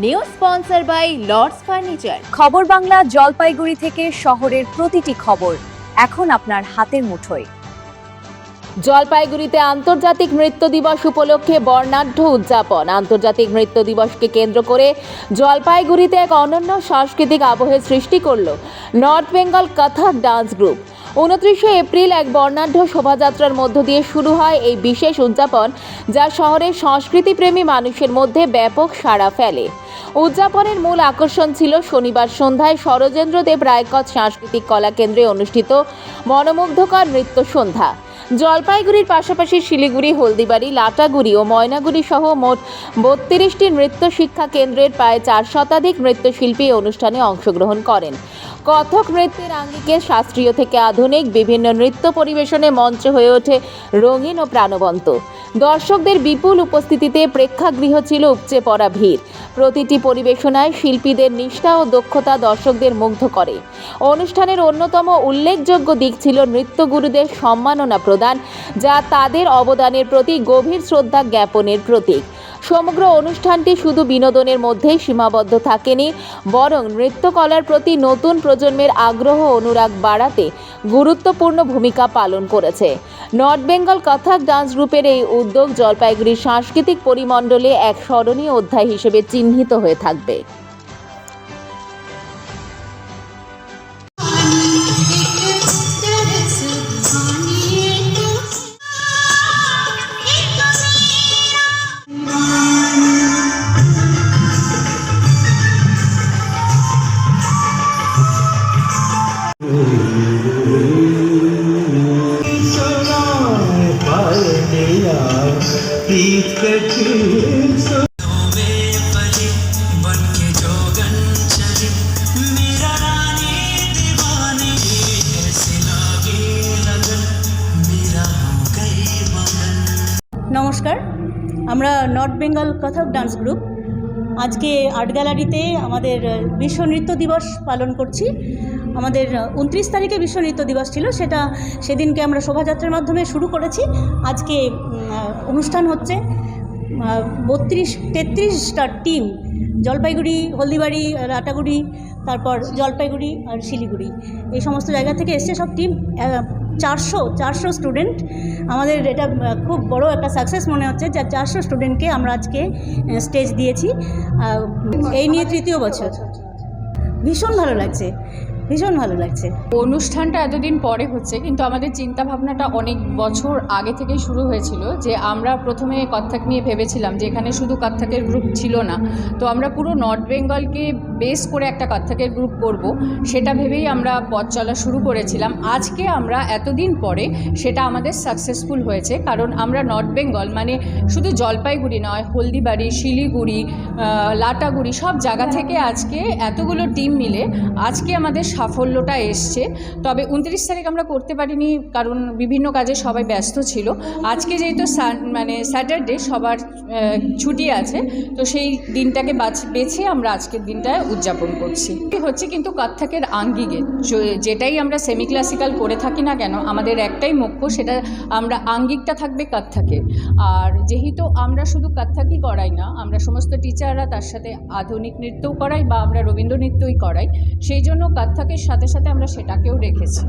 New sponsor by Lords furniture. Khabar Bangla Jalpaiguri থেকে শহরের প্রতিটি খবর এখন আপনার হাতের মুঠোয়। জলপাইগুড়িতে আন্তর্জাতিক নৃত্য দিবস উপলক্ষে বর্ণাঢ্য উদযাপন। আন্তর্জাতিক নৃত্য দিবসকে কেন্দ্র করে জলপাইগুড়িতে এক অনন্য সাংস্কৃতিক আবহের সৃষ্টি করল নর্থ বেঙ্গল কথক ডান্স গ্রুপ। 29শে এপ্রিল এক বর্ণাঢ্য শোভাযাত্রার মধ্য দিয়ে শুরু হয় এই বিশেষ উদযাপন, যা শহরের সংস্কৃতিপ্রেমী মানুষের মধ্যে ব্যাপক সাড়া ফেলে। উদযাপনের মূল আকর্ষণ ছিল শনিবার সন্ধ্যায় সরোজেন্দ্রদেব রায়কথ সাংস্কৃতিক কলা কেন্দ্রে অনুষ্ঠিত মনোমুগ্ধকর নৃত্য সন্ধ্যা। জলপাইগুড়ির পাশাপাশি শিলিগুড়ি, হলদিবাড়ি, লাটাগুড়ি ও ময়নাগুড়ি সহ মোট 32টি নৃত্য শিক্ষা কেন্দ্রের প্রায় 4 শতাধিক নৃত্যশিল্পী অনুষ্ঠানে অংশগ্রহণ করেন। কথক নৃত্যের আঙ্গিকে শাস্ত্রীয় থেকে আধুনিক বিভিন্ন নৃত্য পরিবেশনে মঞ্চ হয়ে ওঠে রঙিন ও প্রাণবন্ত। দর্শকদের বিপুল উপস্থিতিতে প্রেক্ষাগৃহ ছিল উপচে পড়া ভিড়। প্রতিটি পরিবেশনায় শিল্পীদের নিষ্ঠা ও দক্ষতা দর্শকদের মুগ্ধ করে। অনুষ্ঠানের অন্যতম উল্লেখযোগ্য দিক ছিল নৃত্যগুরুদের সম্মাননা প্রদান, যা তাদের অবদানের প্রতি গভীর শ্রদ্ধা জ্ঞাপনের প্রতীক। সমগ্র অনুষ্ঠানটি শুধু বিনোদনের মধ্যেই সীমাবদ্ধ থাকেনি, বরং নৃত্যকলার প্রতি নতুন প্রজন্মের আগ্রহ অনুরাগ বাড়াতে গুরুত্বপূর্ণ ভূমিকা পালন করেছে। নর্থ বেঙ্গল কথক ডান্স গ্রুপের এই উদ্যোগ জলপাইগুড়ির সাংস্কৃতিক পরিমণ্ডলে এক স্মরণীয় অধ্যায় হিসেবে চিহ্নিত হয়ে থাকবে। নমস্কার, আমরা নর্থ বেঙ্গল কথক ডান্স গ্রুপ আজকে আর্ট গ্যালারিতে আমাদের বিশ্ব নৃত্য দিবস পালন করছি। আমাদের 29 তারিখে বিশ্ব নৃত্য দিবস ছিল, সেদিনকে আমরা শোভাযাত্রার মাধ্যমে শুরু করেছি। আজকে অনুষ্ঠান হচ্ছে 33টা টিম, জলপাইগুড়ি, হলদিবাড়ি, লাটাগুড়ি, তারপর জলপাইগুড়ি আর শিলিগুড়ি, এই সমস্ত জায়গা থেকে এসছে সব টিম। 400 স্টুডেন্ট। আমাদের এটা খুব বড় একটা সাকসেস মনে হচ্ছে, যে 400 স্টুডেন্টকে আমরা আজকে স্টেজ দিয়েছি। এই নিয়ে তৃতীয় বছর। ভীষণ ভালো লাগছে। অনুষ্ঠানটা এতদিন পরে হচ্ছে, কিন্তু আমাদের চিন্তা ভাবনাটা অনেক বছর আগে থেকে শুরু হয়েছিল। যে আমরা প্রথমে কত্থক নিয়ে ভেবেছিলাম যে এখানে শুধু কত্থকের গ্রুপ ছিল না, তো আমরা পুরো নর্থ বেঙ্গলকে বেস করে একটা কত্থকের গ্রুপ করব, সেটা ভেবেই আমরা পথ চলা শুরু করেছিলাম। আজকে আমরা এতদিন পরে সেটা আমাদের সাকসেসফুল হয়েছে, কারণ আমরা নর্থ বেঙ্গল মানে শুধু জলপাইগুড়ি নয়, হলদিবাড়ি, শিলিগুড়ি, লাটাগুড়ি সব জায়গা থেকে আজকে এতগুলো টিম মিলে আজকে আমাদের সাফল্যটা এসছে। তবে 29 তারিখ আমরা করতে পারিনি, কারণ বিভিন্ন কাজে সবাই ব্যস্ত ছিল। আজকে যেহেতু স্যাটারডে, সবার ছুটি আছে, তো সেই দিনটাকে বেছে আমরা আজকের দিনটায় উদযাপন করছি। হচ্ছে কিন্তু কত্থকের আঙ্গিকে, যেটাই আমরা সেমি ক্লাসিক্যাল করে থাকি না কেন, আমাদের একটাই মুখ্য, সেটা আমরা আঙ্গিকটা থাকবে কত্থকের। আর যেহেতু আমরা শুধু কত্থকই করাই না, আমরা সমস্ত টিচাররা তার সাথে আধুনিক নৃত্যও করাই বা আমরা রবীন্দ্র নৃত্যই করাই, সেই জন্য কত্থকের সাথে সাথে আমরা সেটাকেও রেখেছি।